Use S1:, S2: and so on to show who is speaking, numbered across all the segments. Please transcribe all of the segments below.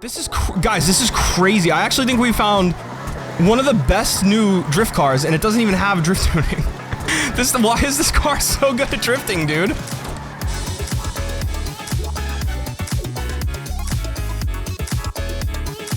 S1: Guys, this is crazy. I actually think we found one of the best new drift cars, and it doesn't even have drift tuning. Why is this car so good at drifting, dude?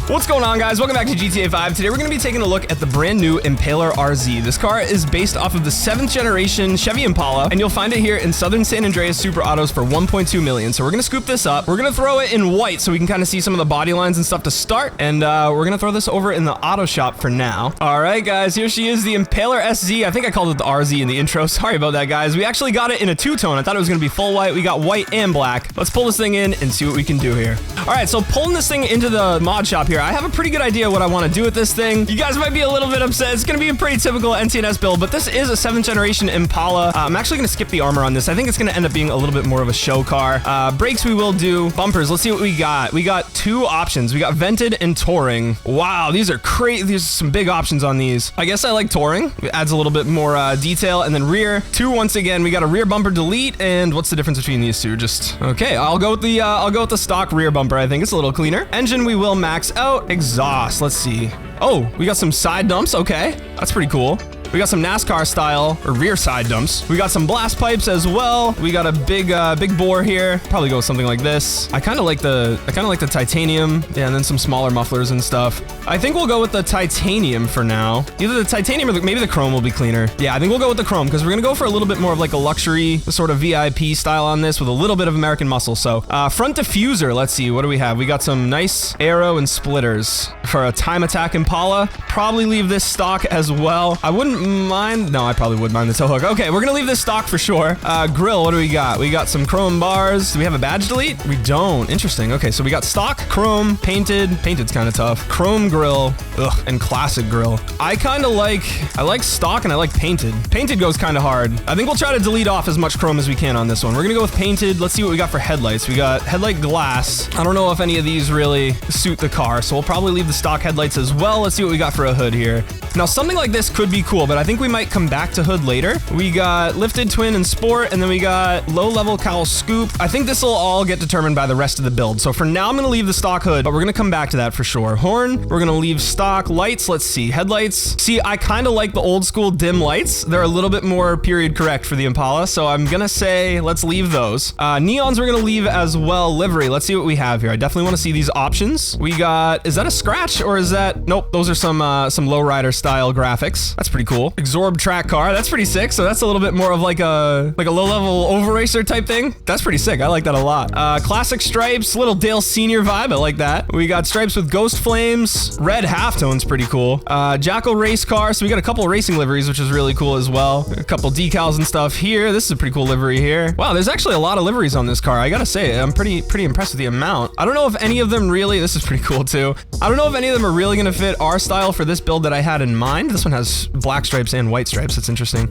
S1: What's going on, guys? Welcome back to GTA 5. Today we're going to be taking a look at the brand new Impaler RZ. This car is based off of the 7th generation Chevy Impala, and you'll find it here in Southern San Andreas Super Autos for 1.2 million. So we're going to scoop this up. We're going to throw it in white so we can kind of see some of the body lines and stuff to start, and we're going to throw this over in the auto shop for now. All right, guys, here she is, the Impaler SZ. I think I called it the RZ in the intro. Sorry about that, guys. We actually got it in a two-tone. I thought it was going to be full white. We got white and black. Let's pull this thing in and see what we can do here. All right, so pulling this thing into the mod shop here, I have a pretty good idea what I want to do with this thing. You guys might be a little bit upset. It's going to be a pretty typical NTNS build, but this is a 7th generation Impala. I'm actually going to skip the armor on this. I think it's going to end up being a little bit more of a show car. Brakes we will do. Bumpers, let's see what we got. We got two options. We got vented and touring. Wow, these are crazy. There's some big options on these. I guess I like touring. It adds a little bit more detail. And then rear. Two, once again, we got a rear bumper delete. And what's the difference between these two? Just, okay, I'll go with the stock rear bumper. I think it's a little cleaner. Engine we will max out. Exhaust. Let's see. Oh, we got some side dumps. Okay, that's pretty cool. We got some NASCAR style or rear side dumps. We got some blast pipes as well. We got a big bore here. Probably go with something like this. I kind of like the titanium. Yeah, and then some smaller mufflers and stuff. I think we'll go with the titanium for now. Either the titanium or maybe the chrome will be cleaner. Yeah, I think we'll go with the chrome because we're gonna go for a little bit more of like a luxury sort of VIP style on this with a little bit of American muscle. So front diffuser. Let's see. What do we have? We got some nice aero and splitters for a time attack Impala. Probably leave this stock as well. I wouldn't mind. No, I probably would mind the tow hook. Okay, we're gonna leave this stock for sure. Grill, what do we got? We got some chrome bars. Do we have a badge delete? We don't. Interesting. Okay, so we got stock, chrome, painted. Painted's kind of tough. Chrome grill, ugh, and classic grill. I like stock and I like painted. Painted goes kind of hard. I think we'll try to delete off as much chrome as we can on this one. We're gonna go with painted. Let's see what we got for headlights. We got headlight glass. I don't know if any of these really suit the car, so we'll probably leave the stock headlights as well. Let's see what we got for a hood here. Now, something like this could be cool, but I think we might come back to hood later. We got lifted twin and sport, and then we got low-level cowl scoop. I think this will all get determined by the rest of the build. So for now, I'm gonna leave the stock hood, but we're gonna come back to that for sure. Horn, we're gonna leave stock. Lights, let's see. Headlights. See, I kind of like the old school dim lights. They're a little bit more period correct for the Impala, so I'm gonna say let's leave those. Neons we're gonna leave as well. Livery, let's see what we have here. I definitely want to see these options. We got, is that a scratch or is that, nope, those are some lowrider style graphics. That's pretty cool. Absorb track car, that's pretty sick. So that's a little bit more of like a low-level over-racer type thing. That's pretty sick. I like that a lot. Classic stripes, little Dale Senior vibe. I like that. We got stripes with ghost flames. Red halftone's pretty cool. Jackal race car. So we got a couple racing liveries, which is really cool as well. A couple decals and stuff here. This is a pretty cool livery here. Wow, there's actually a lot of liveries on this car. I gotta say, I'm pretty impressed with the amount. I don't know if any of them really, this is pretty cool too. I don't know if any of them are really gonna fit our style for this build that I had in mind. This one has black stripes and white stripes. That's interesting.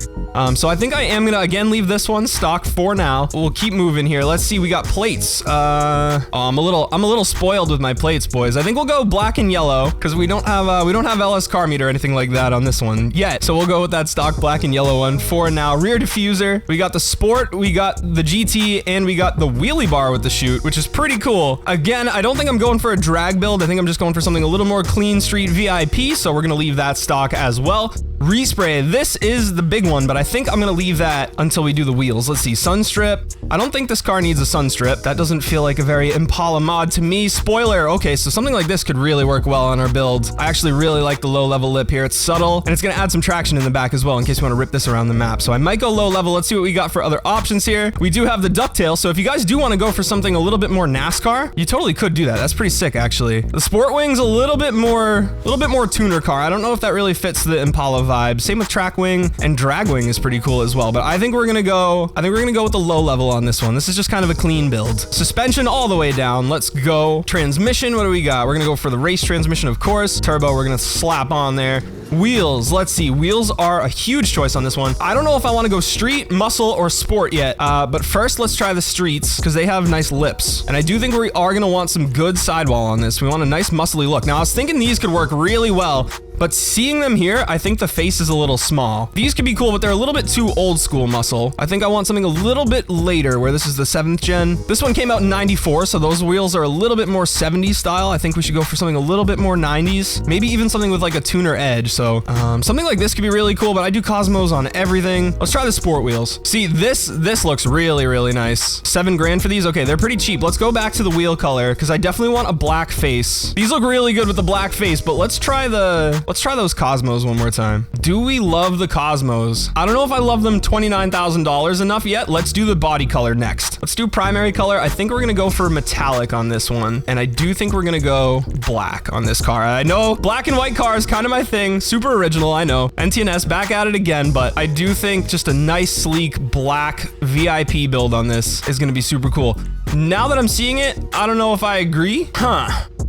S1: So I think I am gonna again leave this one stock for now. We'll keep moving here. Let's see. We got plates. Oh, I'm a little spoiled with my plates, boys. I think we'll go black and yellow because we don't have LS car meet or anything like that on this one yet. So we'll go with that stock black and yellow one for now. Rear diffuser. We got the sport. We got the GT, and we got the wheelie bar with the chute, which is pretty cool. Again, I don't think I'm going for a drag build. I think I'm just going for something a little more clean street VIP. So we're gonna leave that stock as well. Respray, this is the big one, but I think I'm gonna leave that until we do the wheels. Let's see, sun strip. I don't think this car needs a sun strip. That doesn't feel like a very Impala mod to me. Spoiler, okay, so something like this could really work well on our build. I actually really like the low level lip here. It's subtle, and it's gonna add some traction in the back as well in case you wanna rip this around the map. So I might go low level. Let's see what we got for other options here. We do have the ducktail, so if you guys do wanna go for something a little bit more NASCAR, you totally could do that. That's pretty sick, actually. The sport wing's a little bit more tuner car. I don't know if that really fits the Impala vibe. Same with track wing, and drag wing is pretty cool as well, but I think we're gonna go with the low level on this one. This is just kind of a clean build. Suspension all the way down. Let's go. Transmission, what do we got? We're gonna go for the race transmission, of course. Turbo, we're gonna slap on there. Wheels, let's see. Wheels are a huge choice on this one. I don't know if I want to go street, muscle, or sport yet, but first let's try the streets because they have nice lips, and I do think we are gonna want some good sidewall on this. We want a nice muscly look. Now I was thinking these could work really well But seeing them here, I think the face is a little small. These could be cool, but they're a little bit too old school muscle. I think I want something a little bit later, where this is the 7th gen. This one came out in 94, so those wheels are a little bit more 70s style. I think we should go for something a little bit more 90s. Maybe even something with like a tuner edge. So something like this could be really cool, but I do Cosmos on everything. Let's try the sport wheels. See, this looks really, really nice. $7 grand for these. Okay, they're pretty cheap. Let's go back to the wheel color, because I definitely want a black face. These look really good with the black face, but let's try those Cosmos one more time. Do we love the Cosmos? I don't know if I love them $29,000 enough yet. Let's do the body color next. Let's do primary color. I think we're gonna go for metallic on this one, and I do think we're gonna go black on this car. I know black and white car is kind of my thing. Super original, I know. NTNS back at it again, but I do think just a nice, sleek, black VIP build on this is gonna be super cool. Now that I'm seeing it, I don't know if I agree.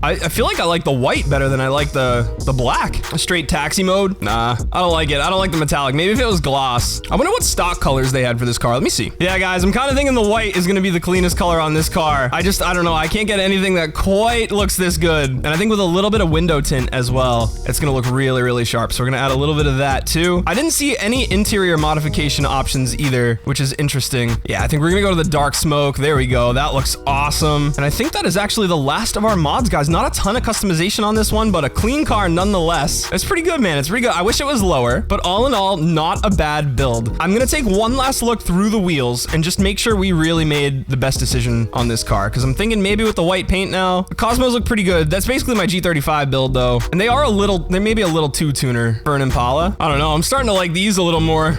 S1: I feel like I like the white better than I like the black. A straight taxi mode? Nah, I don't like it. I don't like the metallic. Maybe if it was gloss. I wonder what stock colors they had for this car. Let me see. Yeah, guys, I'm kind of thinking the white is gonna be the cleanest color on this car. I don't know. I can't get anything that quite looks this good. And I think with a little bit of window tint as well, it's gonna look really, really sharp. So we're gonna add a little bit of that too. I didn't see any interior modification options either, which is interesting. Yeah, I think we're gonna go to the dark smoke. There we go. That looks awesome. And I think that is actually the last of our mods, guys. Not a ton of customization on this one, but a clean car nonetheless. It's pretty good, man. It's pretty good. I wish it was lower, but all in all, not a bad build. I'm gonna take one last look through the wheels and just make sure we really made the best decision on this car, because I'm thinking maybe with the white paint now. The Cosmos look pretty good. That's basically my G35 build though. And they may be a little too tuner for an Impala. I don't know. I'm starting to like these a little more.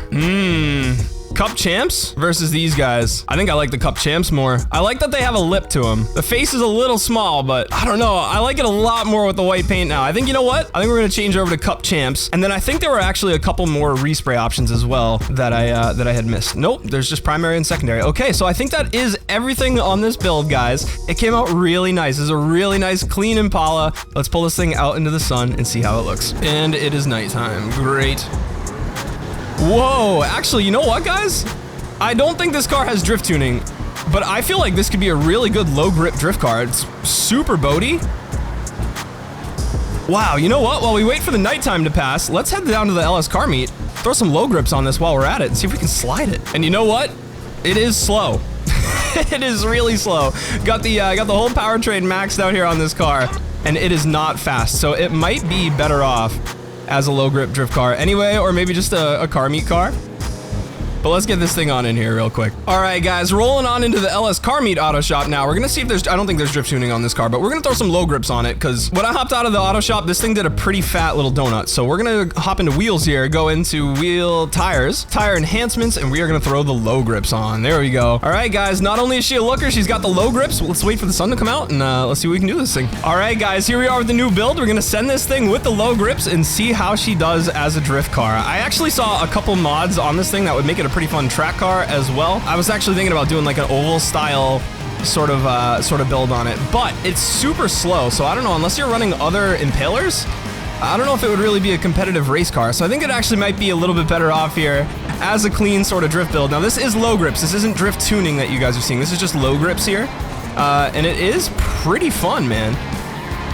S1: Cup Champs versus these guys. I think I like the Cup Champs more. I like that they have a lip to them. The face is a little small, but I don't know. I like it a lot more with the white paint now. I think, you know what? I think we're gonna change over to Cup Champs. And then I think there were actually a couple more respray options as well that I had missed. Nope, there's just primary and secondary. Okay, so I think that is everything on this build, guys. It came out really nice. This is a really nice, clean Impala. Let's pull this thing out into the sun and see how it looks. And it is nighttime. Great. Whoa, actually, you know what, guys? I don't think this car has drift tuning, but I feel like this could be a really good low grip drift car. It's super boaty. Wow, you know what? While we wait for the nighttime to pass, let's head down to the LS car meet, throw some low grips on this while we're at it, and see if we can slide it. And you know what? It is slow. It is really slow. Got the whole powertrain maxed out here on this car, and it is not fast, so it might be better off as a low grip drift car anyway, or maybe just a car meet car. But let's get this thing on in here real quick. All right, guys, rolling on into the LS Car Meet Auto Shop now. We're gonna see if there's, I don't think there's drift tuning on this car, but we're gonna throw some low grips on it, because when I hopped out of the auto shop, this thing did a pretty fat little donut. So we're gonna hop into wheels here, go into wheel tires, tire enhancements, and we are gonna throw the low grips on. There we go. All right, guys, not only is she a looker, she's got the low grips. Let's wait for the sun to come out and let's see what we can do with this thing. All right, guys, here we are with the new build. We're gonna send this thing with the low grips and see how she does as a drift car. I actually saw a couple mods on this thing that would make it a pretty fun track car as well. I was actually thinking about doing like an oval style sort of build on it, but it's super slow. So I don't know, unless you're running other Impalers, I don't know if it would really be a competitive race car. So I think it actually might be a little bit better off here as a clean sort of drift build. Now this is low grips. This isn't drift tuning that you guys are seeing. This is just low grips here. And it is pretty fun, man.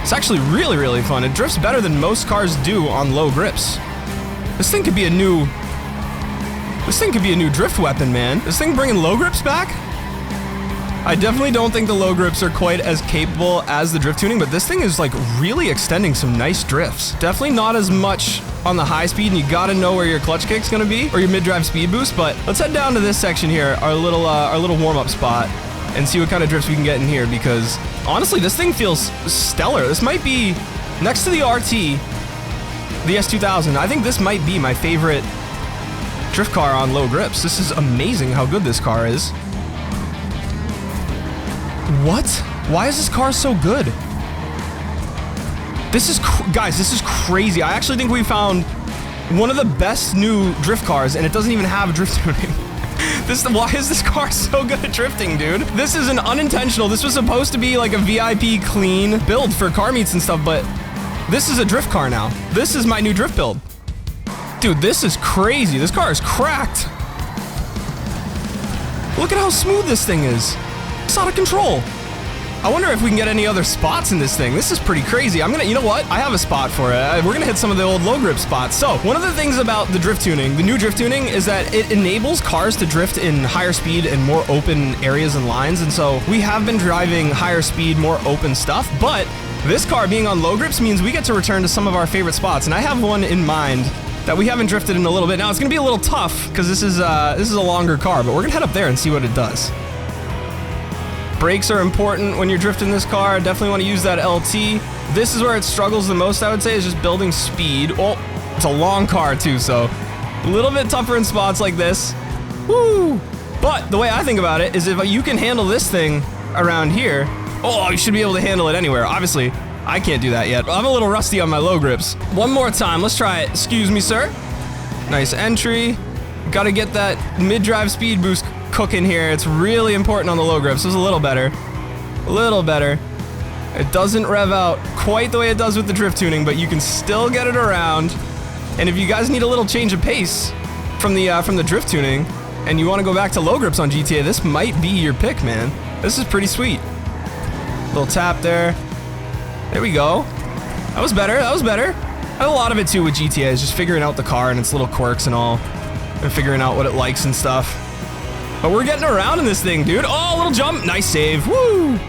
S1: It's actually really, really fun. It drifts better than most cars do on low grips. This thing could be a new drift weapon, man. This thing bringing low grips back? I definitely don't think the low grips are quite as capable as the drift tuning, but this thing is like really extending some nice drifts. Definitely not as much on the high speed, and you gotta know where your clutch kick's gonna be, or your mid-drive speed boost, but let's head down to this section here, our little warm-up spot, and see what kind of drifts we can get in here, because honestly, this thing feels stellar. This might be, next to the RT, the S2000, I think this might be my favorite drift car on low grips. This is amazing how good this car is. What? Why is this car so good? This is, guys, this is crazy. I actually think we found one of the best new drift cars, and it doesn't even have drift tuning. Why is this car so good at drifting, dude? This is an unintentional, this was supposed to be like a VIP clean build for car meets and stuff, but this is a drift car now. This is my new drift build. Dude, this is crazy. This car is cracked. Look at how smooth this thing is. It's out of control. I wonder if we can get any other spots in this thing. This is pretty crazy. You know what? I have a spot for it. We're gonna hit some of the old low grip spots. So one of the things about the drift tuning, the new drift tuning, is that it enables cars to drift in higher speed and more open areas and lines. And so we have been driving higher speed, more open stuff, but this car being on low grips means we get to return to some of our favorite spots. And I have one in mind that we haven't drifted in a little bit. Now it's gonna be a little tough because this is a longer car, but we're gonna head up there and see what it does. Brakes are important when you're drifting this car. Definitely want to use that LT. This is where it struggles the most, I would say, is just building speed. Oh, it's a long car too, so a little bit tougher in spots like this. Woo! But the way I think about it is if you can handle this thing around here, oh, you should be able to handle it anywhere. Obviously, I can't do that yet. I'm a little rusty on my low grips. One more time, let's try it. Excuse me, sir. Nice entry. Got to get that mid-drive speed boost cooking here. It's really important on the low grips. This is a little better. A little better. It doesn't rev out quite the way it does with the drift tuning, but you can still get it around. And if you guys need a little change of pace from the drift tuning, and you want to go back to low grips on GTA, this might be your pick, man. This is pretty sweet. Little tap there. There we go. That was better. That was better. I have a lot of it too with GTA is just figuring out the car and its little quirks and all, and figuring out what it likes and stuff. But we're getting around in this thing, dude. Oh, little jump. Nice save. Woo!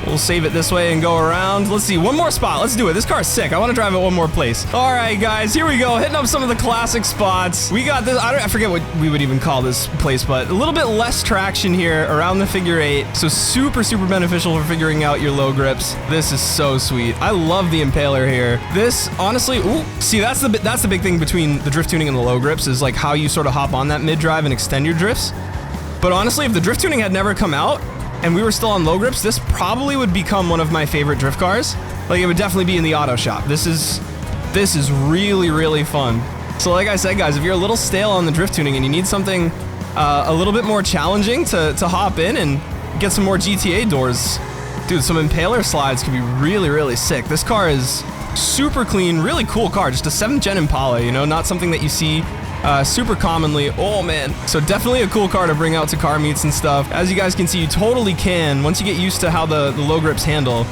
S1: We'll save it this way and go around. Let's see, one more spot. Let's do it. This car is sick. I want to drive it one more place. All right, guys, here we go. Hitting up some of the classic spots. We got this. I forget what we would even call this place, but a little bit less traction here around the figure 8. So super, super beneficial for figuring out your low grips. This is so sweet. I love the Impaler here. This, honestly, ooh, see, that's the big thing between the drift tuning and the low grips is like how you sort of hop on that mid-drive and extend your drifts. But honestly, if the drift tuning had never come out, and we were still on low grips, this probably would become one of my favorite drift cars. Like, it would definitely be in the auto shop. This is really, really fun. So like I said, guys, if you're a little stale on the drift tuning and you need something a little bit more challenging to hop in and get some more GTA doors, dude, some Impaler slides can be really, really sick. This car is super clean, really cool car. Just a 7th gen Impala, you know, not something that you see super commonly. Oh man. So definitely a cool car to bring out to car meets and stuff. As you guys can see, you totally can. Once you get used to how the low grips handle,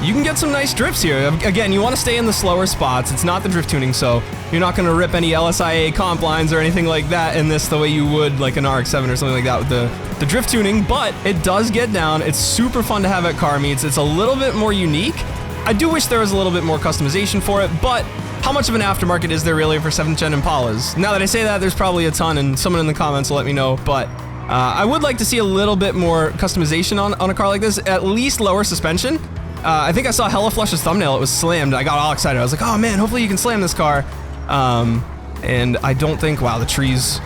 S1: you can get some nice drifts here. Again, you want to stay in the slower spots. It's not the drift tuning, so you're not going to rip any LSIA comp lines or anything like that in this the way you would like an RX-7 or something like that with the drift tuning, but it does get down. It's super fun to have at car meets. It's a little bit more unique. I do wish there was a little bit more customization for it, but how much of an aftermarket is there really for 7th gen Impalas? Now that I say that, there's probably a ton, and someone in the comments will let me know, but I would like to see a little bit more customization on a car like this, at least lower suspension. I think I saw Hella Flush's thumbnail, it was slammed. I got all excited. I was like, oh man, hopefully you can slam this car. And I don't think, wow, the trees.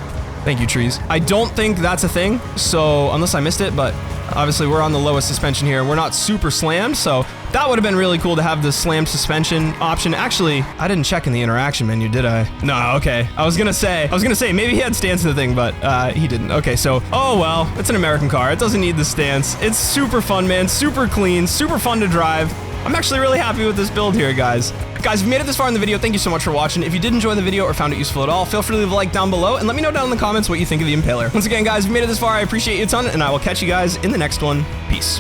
S1: Thank you, trees. I don't think that's a thing, so unless I missed it, but obviously we're on the lowest suspension here. We're not super slammed, so that would have been really cool to have the slammed suspension option. Actually, I didn't check in the interaction menu, did I? No, okay. I was gonna say maybe he had stance in the thing, but he didn't. Okay, so, oh well, it's an American car. It doesn't need the stance. It's super fun, man. Super clean, super fun to drive. I'm actually really happy with this build here, guys. Guys, if you made it this far in the video, thank you so much for watching. If you did enjoy the video or found it useful at all, feel free to leave a like down below and let me know down in the comments what you think of the Impaler. Once again, guys, if you made it this far, I appreciate you a ton, and I will catch you guys in the next one. Peace.